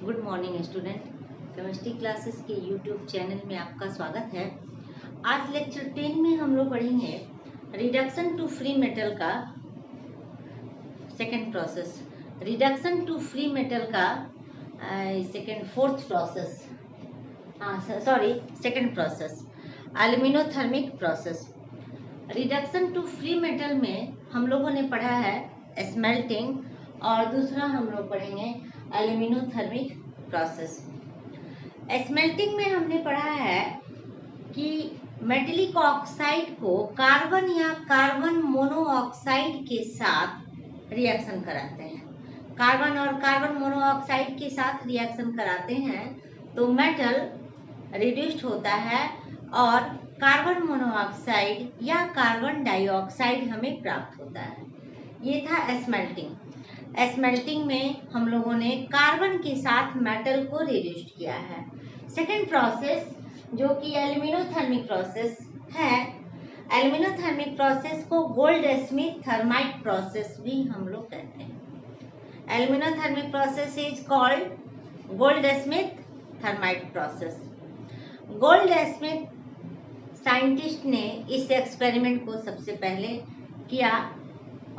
Good morning student. Chemistry classes के YouTube channel में आपका स्वागत है। आज लेक्चर 10 में हम लोग पढ़ेंगे रिडक्शन टू फ्री मेटल का second process. Reduction to free metal का second process aluminothermic process. Reduction to free metal में हम लोगों ने पढ़ा है स्मेल्टिंग और दूसरा हम लोग पढ़ेंगे एल्यूमिनोथर्मिक प्रोसेस। स्मेल्टिंग में हमने पढ़ा है कि मेटलिक ऑक्साइड को कार्बन या कार्बन मोनोऑक्साइड के साथ रिएक्शन कराते हैं। कार्बन और कार्बन मोनोऑक्साइड के साथ रिएक्शन कराते हैं तो मेटल रिड्यूस्ड होता है और कार्बन मोनोऑक्साइड या कार्बन डाइऑक्साइड हमें प्राप्त होता है। ये था स्मेल्टिंग। स्मेल्टिंग में हम लोगों ने कार्बन के साथ मेटल को रिड्यूस्ड किया है। सेकेंड प्रोसेस जो कि एल्यूमिनोथर्मिक प्रोसेस है, एल्यूमिनोथर्मिक प्रोसेस को गोल्डस्मिथ थर्माइट प्रोसेस भी हम लोग कहते हैं। Aluminothermic process is called Goldschmidt thermite process. Goldschmidt scientist ने इस एक्सपेरिमेंट को सबसे पहले किया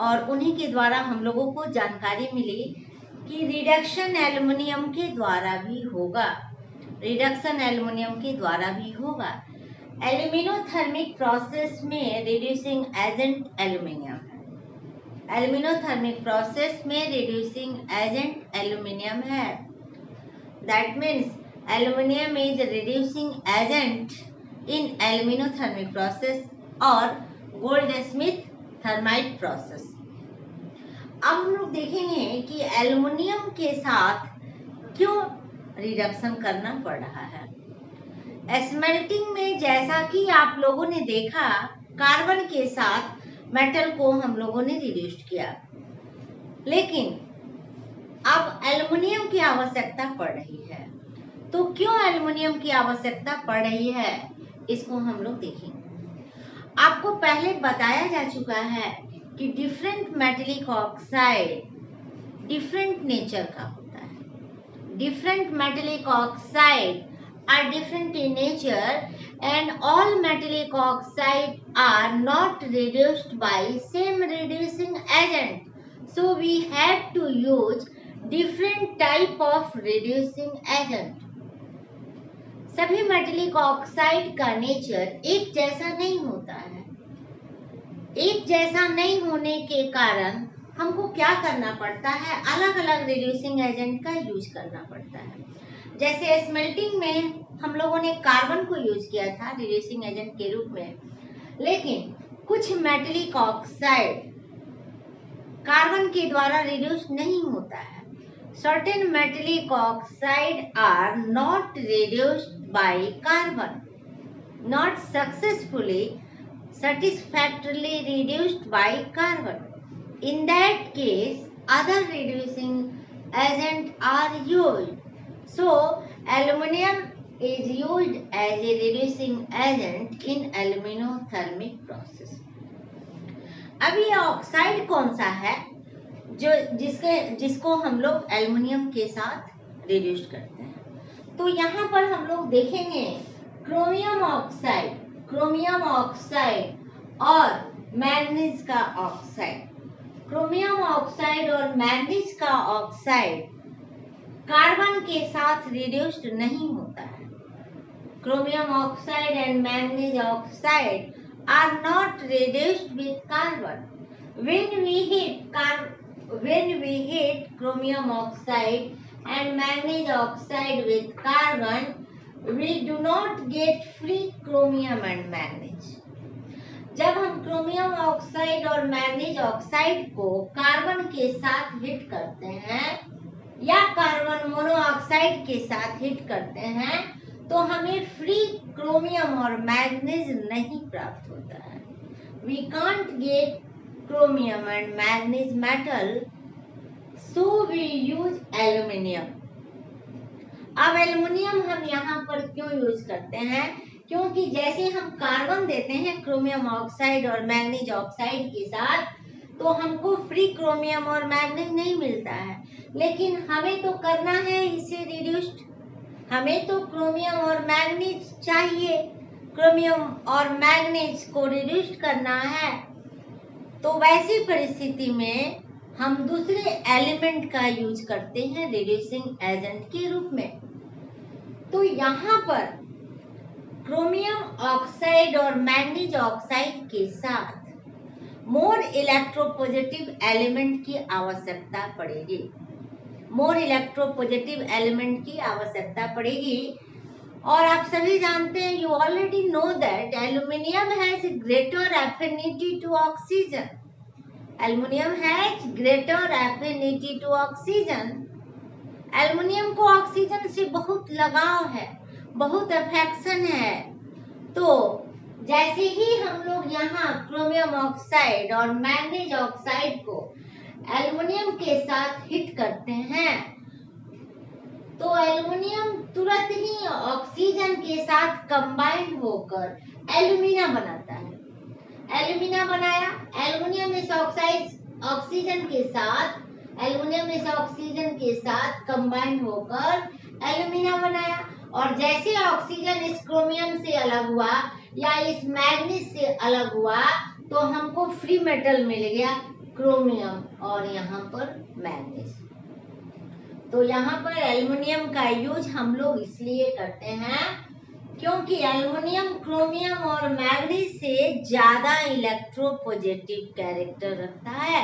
और उन्हीं के द्वारा हम लोगों को जानकारी मिली कि रिडक्शन एल्युमिनियम के द्वारा भी होगा। रिडक्शन एल्युमिनियम के द्वारा भी होगा। एल्यूमिनोथर्मिक प्रोसेस में रिड्यूसिंग एजेंट एल्युमिनियम है। एल्यूमिनोथर्मिक प्रोसेस में रिड्यूसिंग एजेंट एल्युमिनियम है। That means aluminium is reducing agent in aluminothermic process और गोल्डस्मिथ थर्माइट प्रोसेस। अब हम लोग देखेंगे कि एल्युमिनियम के साथ क्यों रिडक्शन करना पड़ रहा है। स्मेल्टिंग में जैसा कि आप लोगों ने देखा, कार्बन के साथ मेटल को हम लोगों ने रिड्यूस्ड किया, लेकिन अब एल्युमिनियम की आवश्यकता पड़ रही है। तो क्यों एल्युमिनियम की आवश्यकता पड़ रही है, इसको हम लोग देखेंगे। आपको पहले बताया जा चुका है कि different metallic oxide different nature का होता है। Different metallic oxide are different in nature and all metallic oxide are not reduced by same reducing agent, so we had to use different type of reducing agent. सभी metallic oxide का nature एक जैसा नहीं होता है। एक जैसा नहीं होने के कारण हमको क्या करना पड़ता है, अलग अलग रिड्यूसिंग एजेंट का यूज करना पड़ता है। जैसे स्मेल्टिंग में हम लोगों ने कार्बन को यूज किया था रिड्यूसिंग एजेंट के रूप में, लेकिन कुछ मेटलिक ऑक्साइड कार्बन के द्वारा रिड्यूस नहीं होता है। Certain metallic oxide are not reduced by carbon, not satisfactorily reduced by carbon. In that case, other reducing agents are used. So, aluminium is used as a reducing agent in aluminothermic process. अब ये oxide कौन सा है जो जिसको हम लोग aluminium के साथ रिड्यूस करते हैं? तो यहाँ पर हम लोग देखेंगे क्रोमियम ऑक्साइड और मैंगनीज का ऑक्साइड। क्रोमियम ऑक्साइड और मैंगनीज का ऑक्साइड कार्बन के साथ रिड्यूस्ड नहीं होता है। Chromium oxide and manganese oxide are not reduced with carbon. When we hit chromium oxide and manganese oxide with carbon, we do not get free chromium and manganese. जब हम chromium oxide और manganese oxide को carbon के साथ hit करते हैं या carbon monoxide के साथ हिट करते हैं तो हमें फ्री क्रोमियम और मैंगनीज नहीं प्राप्त होता है। We can't get chromium and manganese metal, so we use aluminium. अब एल्युमिनियम हम यहाँ पर क्यों यूज करते हैं? क्योंकि जैसे हम कार्बन देते हैं क्रोमियम ऑक्साइड और मैंगनीज ऑक्साइड के साथ तो हमको फ्री क्रोमियम और मैंगनीज नहीं मिलता है, लेकिन हमें तो करना है इसे रिड्यूस्ड, हमें तो क्रोमियम और मैंगनीज चाहिए, क्रोमियम और मैंगनीज को रिड्यूस करना है। तो वैसी परिस्थिति में हम दूसरे एलिमेंट का यूज करते हैं रिड्यूसिंग एजेंट के रूप में। तो यहाँ पर क्रोमियम ऑक्साइड और मैंगनीज ऑक्साइड के साथ मोर इलेक्ट्रोपॉजिटिव एलिमेंट की आवश्यकता पड़ेगी, मोर इलेक्ट्रोपॉजिटिव एलिमेंट की आवश्यकता पड़ेगी। और आप सभी जानते हैं, you already know that aluminium has greater affinity to oxygen, aluminium has greater affinity to oxygen. Aluminium को ऑक्सीजन से बहुत लगाव है, बहुत अफेक्शन है। तो जैसे ही हम लोग यहाँ क्रोमियम ऑक्साइड और मैंगनीज ऑक्साइड को एल्यूमिनियम के साथ हिट करते हैं तो एल्यूमिनियम तुरंत ही ऑक्सीजन के साथ कंबाइन होकर एल्यूमिना बनाता है। एल्यूमिना बनाया, एल्यूमिनियम इस ऑक्साइड ऑक्सीजन के साथ, एल्यूमिनियम इस ऑक्सीजन के साथ कंबाइन होकर एल्यूमिना बनाया। और जैसे ऑक्सीजन इस क्रोमियम से अलग हुआ या इस मैग्नीज से अलग हुआ तो हमको फ्री मेटल मिल गया क्रोमियम और यहाँ पर मैग्नीज। तो यहाँ पर एल्युमिनियम का यूज हम लोग इसलिए करते हैं क्योंकि एल्युमिनियम क्रोमियम और मैग्नीज से ज्यादा इलेक्ट्रोपॉजिटिव कैरेक्टर रखता है।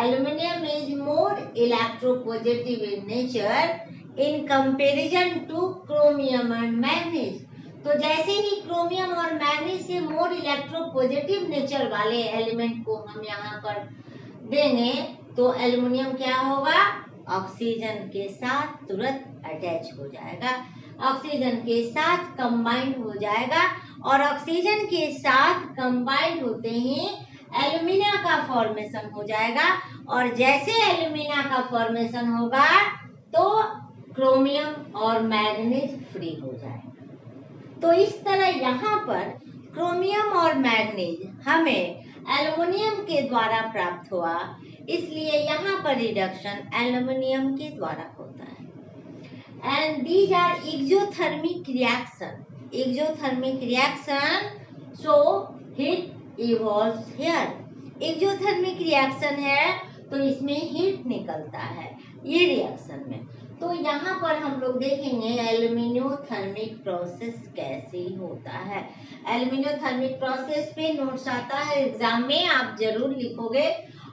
Aluminium is more electropositive in nature in comparison two chromium and manganese. तो जैसे ही क्रोमियम और मैग्नीज से मोर इलेक्ट्रोपॉजिटिव नेचर वाले एलिमेंट को हम यहाँ पर देंगे तो एल्युमिनियम क्या होगा, ऑक्सीजन के साथ तुरंत अटैच हो जाएगा, ऑक्सीजन के साथ कंबाइंड हो जाएगा। और ऑक्सीजन के साथ कंबाइंड होते ही एल्यूमिना का फॉर्मेशन हो जाएगा। और जैसे एल्यूमिना का फॉर्मेशन होगा तो क्रोमियम और मैग्नीज फ्री हो जाएगा। तो इस तरह यहाँ पर क्रोमियम और मैग्नीज हमें एल्युमिनियम के द्वारा प्राप्त हुआ, इसलिए यहाँ पर रिडक्शन एल्युमिनियम के द्वारा होता है। And these are exothermic reaction, exothermic reaction so heat evolves here. Exothermic reaction है तो इसमें हीट निकलता है ये रिएक्शन में। तो यहाँ पर हम लोग देखेंगे एल्यूमिनोथर्मिक प्रोसेस कैसे होता है। एल्यूमिनोथर्मिक प्रोसेस पे नोट्स आता है एग्जाम में, आप जरूर लिखोगे।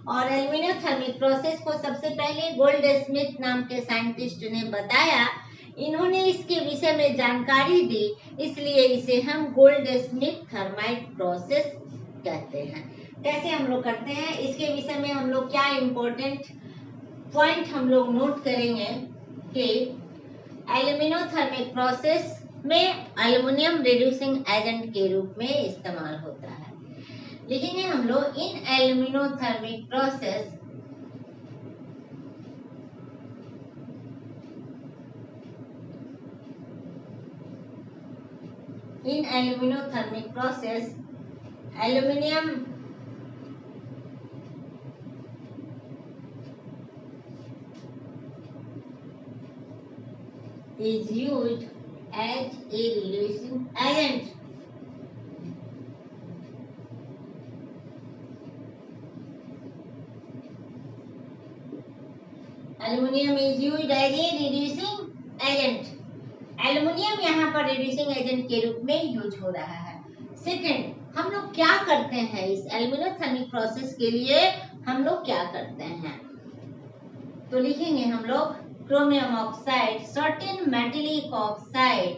और एल्यूमिनोथर्मिक प्रोसेस को सबसे पहले गोल्डस्मिथ नाम के साइंटिस्ट ने बताया, इन्होंने इसके विषय में जानकारी दी, इसलिए इसे हम गोल्डस्मिथ थर्माइट प्रोसेस कहते हैं। कैसे हम लोग करते हैं इसके विषय में हम लोग क्या इम्पोर्टेंट पॉइंट हम लोग नोट करेंगे कि एल्यूमिनोथर्मिक प्रोसेस में एल्युमिनियम रिड्यूसिंग एजेंट के रूप में इस्तेमाल होता है। लिखेंगे हम लोग इन aluminothermic process in aluminothermic process aluminium is used as a reducing agent. Aluminium is used as a reducing agent. Aluminium यहाँ पर रिड्यूसिंग एजेंट के रूप में यूज हो रहा है। सेकेंड, हम लोग क्या करते हैं इस एल्यूमिनोथर्मिक प्रोसेस के लिए, हम लोग क्या करते हैं तो लिखेंगे हम लोग chromium oxide, certain metallic oxide,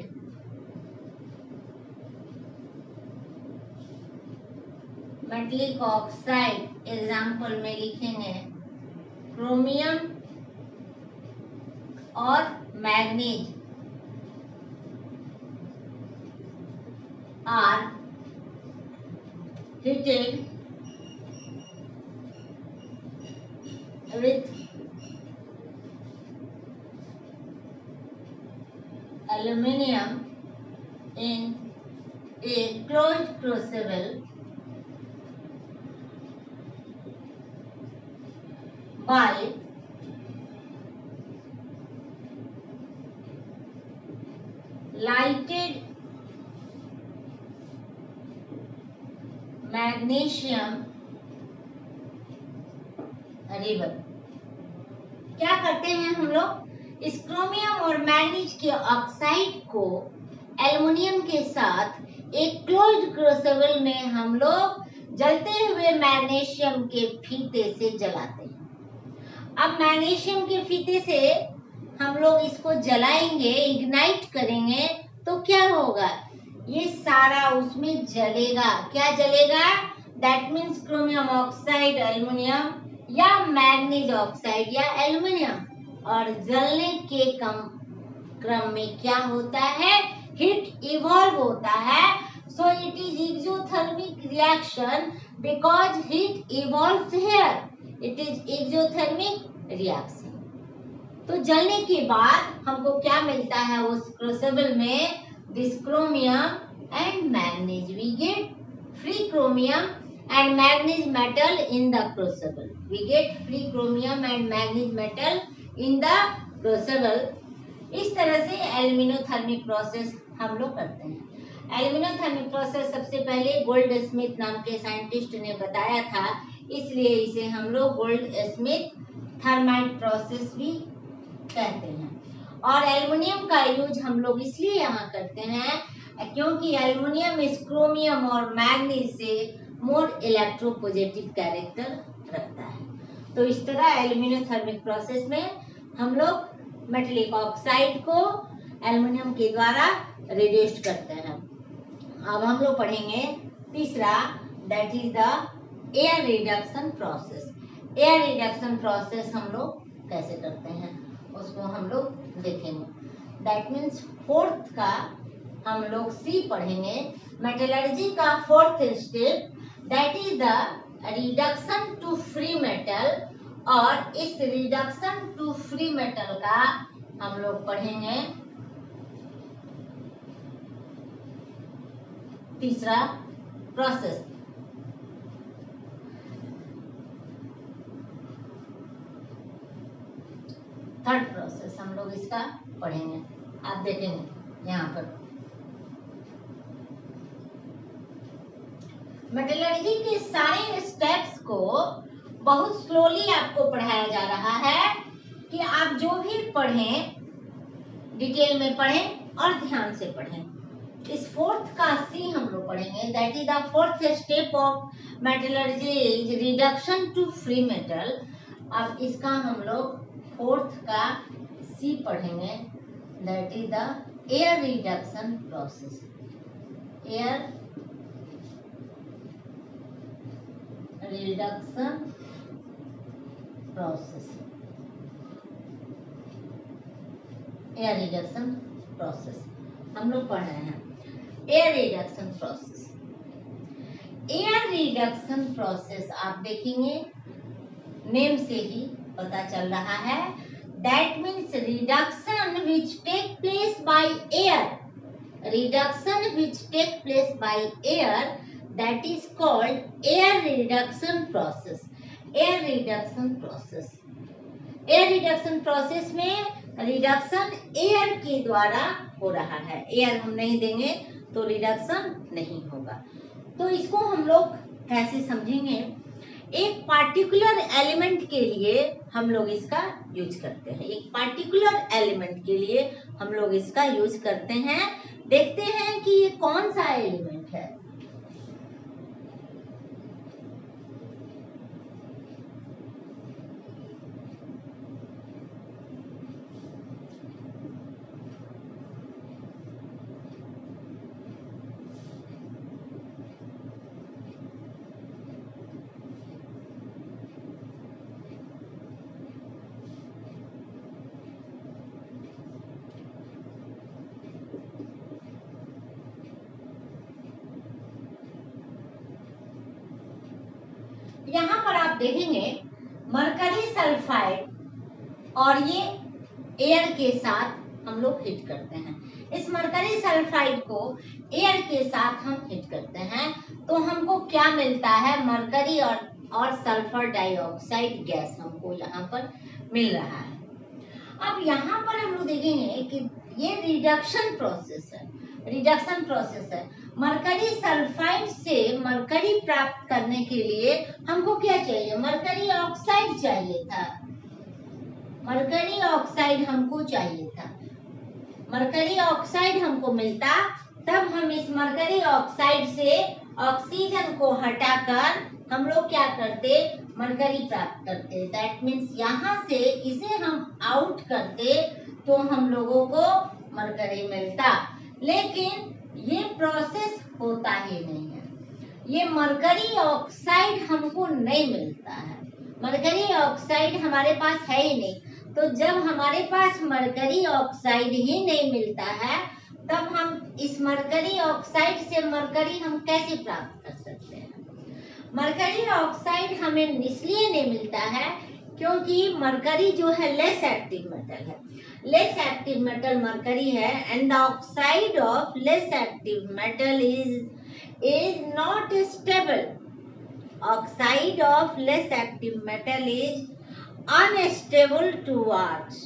metallic oxide example में लिखेंगे क्रोमियम और manganese are heated with aluminium in a closed crucible by lighted magnesium river. क्या करते हैं हम लोग, इस क्रोमियम और मैग्नीज के ऑक्साइड को एल्युमिनियम के साथ एक क्लोज्ड क्रूसिबल में हम लोग जलते हुए मैग्नीशियम के फीते से जलाते हैं। अब मैग्नीशियम के फीते से हम लोग इसको जलाएंगे, इग्नाइट करेंगे, तो क्या होगा, ये सारा उसमें जलेगा। क्या जलेगा, that means chromium oxide aluminium या मैग्नीज ऑक्साइड या एल्युमिनियम। और जलने के क्रम में क्या होता है, हीट इवॉल्व होता है। So it is exothermic reaction because heat evolves here, it is exothermic reaction. तो जलने के बाद हमको क्या मिलता है उस क्रूसिबल में, this chromium and manganese, we get free chromium and manganese metal in the crucible. We get free chromium and manganese metal in the crucible. इस तरह से एल्यूमिनोथर्मिक प्रोसेस हम लोग करते हैं। एल्यूमिनोथर्मिक प्रोसेस सबसे पहले गोल्ड स्मिथ नाम के साइंटिस्ट ने बताया था, इसलिए इसे हम लोग गोल्ड स्मिथ थर्माइट प्रोसेस भी कहते हैं। और एल्युमिनियम का यूज हम लोग इसलिए यहाँ करते हैं क्योंकि एल्युमिनियम इस क्रोमियम और मैग्नीज से मोर इलेक्ट्रोपॉजिटिव कैरेक्टर रखता है। तो इस तरह एल्यूमिनोथर्मिक प्रोसेस में हम लोग मेटेलिक ऑक्साइड को एल्युमिनियम के द्वारा रिड्यूस करते हैं। अब हम लोग पढ़ेंगे तीसरा, that is the air reduction process. Air reduction process हम लोग कैसे करते हैं उसको हम लोग देखेंगे। दैट मीन्स फोर्थ का हम लोग सी पढ़ेंगे, मेटलर्जी का fourth step, that is the reduction to free metal. और इस रिडक्शन टू फ्री मेटल का हम लोग पढ़ेंगे तीसरा प्रोसेस। थर्ड प्रोसेस हम लोग इसका पढ़ेंगे, आप देखेंगे यहाँ पर। मेटलर्जी के सारे स्टेप्स को बहुत स्लोली आपको पढ़ाया जा रहा है कि आप जो भी पढ़ें डिटेल में पढ़ें और ध्यान से पढ़ें। इस फोर्थ का सी हम लोग पढ़ेंगे, that is the fourth step of metallurgy is reduction to free metal. अब इसका हम लोग फोर्थ का सी पढ़ेंगे, that is the air reduction process. Air reduction process, air reduction process हम लोग पढ़ रहे हैं। Air reduction process, air reduction process आप देखेंगे नेम से ही पता चल रहा है, that means reduction which take place by air, reduction which take place by air, that is called air reduction process. air reduction process, air reduction process में reduction air के द्वारा हो रहा है। एयर हम नहीं देंगे तो रिडक्शन नहीं होगा। तो इसको हम लोग कैसे समझेंगे, एक पार्टिकुलर एलिमेंट के लिए हम लोग इसका यूज करते हैं। एक पार्टिकुलर एलिमेंट के लिए हम लोग इसका यूज करते हैं। देखते हैं कि ये कौन सा एलिमेंट है। यहाँ पर आप देखेंगे मरकरी सल्फाइड और ये एयर के साथ हम लोग हिट करते हैं। इस मरकरी सल्फाइड को एयर के साथ हम हिट करते हैं तो हमको क्या मिलता है, मरकरी और सल्फर डाइऑक्साइड गैस हमको यहाँ पर मिल रहा है। अब यहाँ पर हम लोग देखेंगे कि ये रिडक्शन प्रोसेस है, रिडक्शन प्रोसेस है। मरकरी सल्फाइड से मरकरी प्राप्त करने के लिए हमको क्या चाहिए? मरकरी ऑक्साइड चाहिए था, मरकरी ऑक्साइड हमको चाहिए था। मरकरी ऑक्साइड हमको मिलता तब हम इस मरकरी ऑक्साइड से ऑक्सीजन को हटाकर हम लोग क्या करते? मरकरी प्राप्त करते। दैट मीन्स यहाँ से इसे हम आउट करते तो हम लोगों को मरकरी मिलता, लेकिन ये प्रोसेस होता ही नहीं है। ये मरकरी ऑक्साइड हमको नहीं मिलता है, मरकरी ऑक्साइड हमारे पास है ही नहीं। तो जब हमारे पास मरकरी ऑक्साइड ही नहीं मिलता है तब हम इस मरकरी ऑक्साइड से मरकरी हम कैसे प्राप्त कर सकते हैं? मरकरी ऑक्साइड हमें इसलिए नहीं मिलता है क्योंकि मरकरी जो है लेस एक्टिव मेटल है, लेस एक्टिव मेटल मरकरी है, and the oxide of less active metal is not stable. Oxide of less active metal is unstable towards.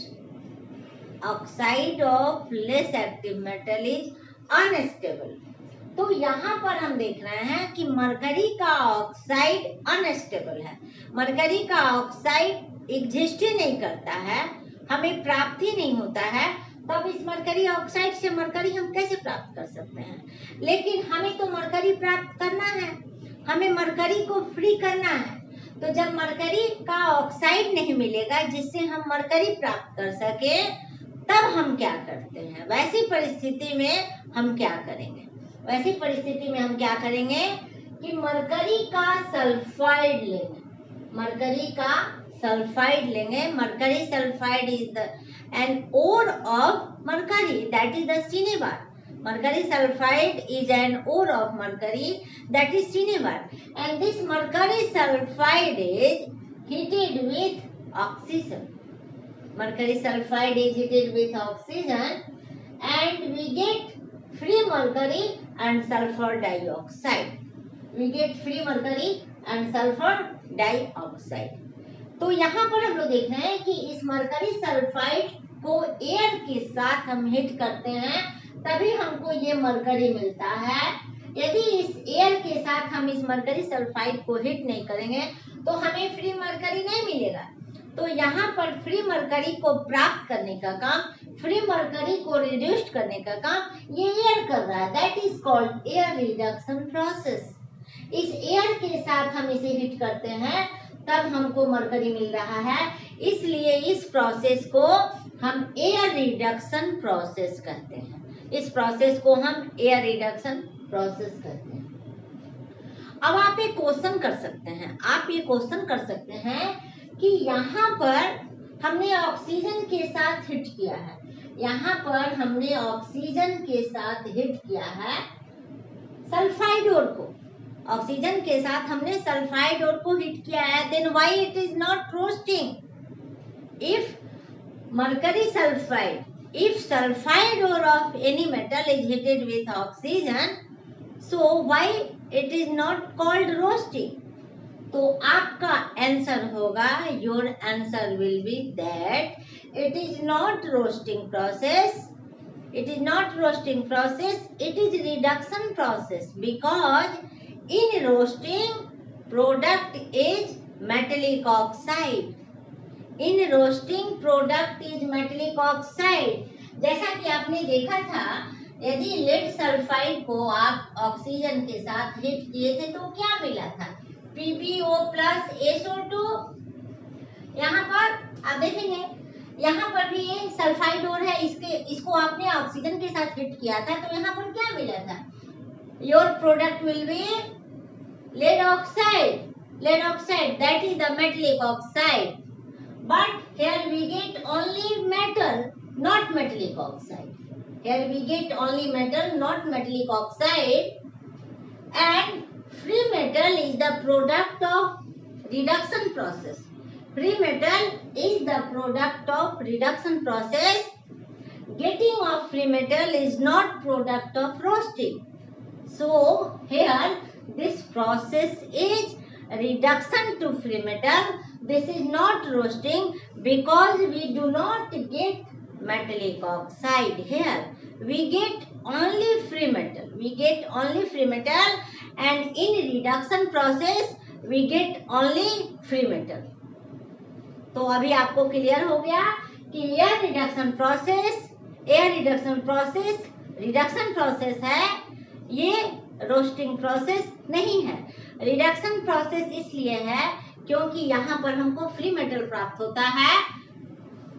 Oxide of less active metal is unstable. तो यहाँ पर हम देख रहे हैं कि मरकरी का ऑक्साइड अनस्टेबल है, मरकरी का ऑक्साइड एग्जिस्ट ही नहीं करता है, हमें प्राप्त ही नहीं होता है। तब इस मरकरी ऑक्साइड से मरकरी हम कैसे प्राप्त कर सकते हैं? लेकिन हमें तो मरकरी प्राप्त करना है, हमें मरकरी को फ्री करना है। तो जब मरकरी का ऑक्साइड नहीं मिलेगा जिससे हम मरकरी प्राप्त कर सके तब हम क्या करते हैं? वैसी परिस्थिति में हम क्या करेंगे? वैसी परिस्थिति में हम क्या करेंगे कि मरकरी का सल्फाइड लेंगे, मरकरी का सल्फाइड लेंगे। Mercury sulphide is the an ore of mercury, that is the cinnabar. Mercury sulfide is an ore of mercury, that is cinnabar, and this mercury sulfide is heated with oxygen. Mercury sulfide is heated with oxygen and we get free mercury and sulfur dioxide. We get free mercury and sulfur dioxide. तो यहाँ पर हम लोग देख रहे हैं कि इस मरकरी सल्फाइड को एयर के साथ हम हिट करते हैं तभी हमको ये मरकरी मिलता है। यदि इस एयर के साथ हम इस मरकरी सल्फाइड को हिट नहीं करेंगे तो हमें फ्री मरकरी नहीं मिलेगा। तो यहाँ पर फ्री मरकरी को प्राप्त करने का काम, फ्री मरकरी को रिड्यूस करने का काम ये एयर कर रहा है। That is called air reduction process. इस एयर के साथ हम इसे हिट करते हैं तब हमको मरकरी मिल रहा है, इसलिए इस प्रोसेस को हम एयर रिडक्शन प्रोसेस कहते हैं। इस प्रोसेस को हम एयर रिडक्शन प्रोसेस कहते हैं। अब आप एक क्वेश्चन कर सकते हैं, आप ये क्वेश्चन कर सकते हैं कि यहाँ पर हमने ऑक्सीजन के साथ हिट किया है, यहाँ पर हमने ऑक्सीजन के साथ हिट किया है सल्फाइड ओर को, ऑक्सीजन के साथ हमने सल्फाइड ओर को हिट किया है। Then why it is not roasting? If mercury sulphide, if sulphide ore of any metal is heated with oxygen, so why it is not called roasting? तो आपका आंसर होगा, your answer will be that it is not roasting process, it is not roasting process, it is reduction process, because in roasting product is metallic oxide, in roasting product is metallic oxide। जैसा कि आपने देखा था यदि lead sulphide को आप oxygen के साथ हिट किए थे तो क्या मिला था? PbO plus SO2। यहाँ पर आप देखेंगे यहाँ पर भी ये सल्फाइड ओर है, इसको आपने ऑक्सीजन के साथ हिट किया था तो यहाँ पर क्या मिला था? Your product will be lead oxide, lead oxide, that is the metallic oxide, but here we get only metal, not metallic oxide, here we get only metal, not metallic oxide, and free metal is the product of reduction process, free metal is the product of reduction process, getting of free metal is not product of roasting, so here this process is reduction to free metal, this is not roasting because we do not get metallic oxide. Here we get only free metal. We get only free metal, and in reduction process we get only free metal. तो अभी आपको clear हो गया कि यह reduction process है, ये roasting process नहीं है। रिडक्शन प्रोसेस इसलिए है क्योंकि यहाँ पर हमको फ्री मेटल प्राप्त होता है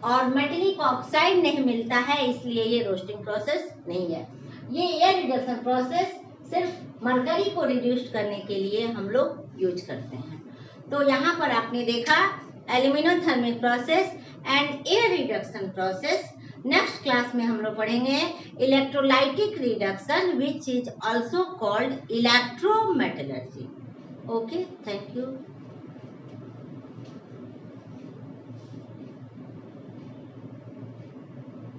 और मेटेलिक ऑक्साइड नहीं मिलता है, इसलिए ये रोस्टिंग प्रोसेस नहीं है। ये एयर रिडक्शन प्रोसेस सिर्फ मरकरी को रिड्यूस करने के लिए हम लोग यूज करते हैं। तो यहाँ पर आपने देखा aluminothermic process and air reduction process. Next class में हम लोग पढ़ेंगे electrolytic reduction which is also called electrometallurgy. Okay, thank you.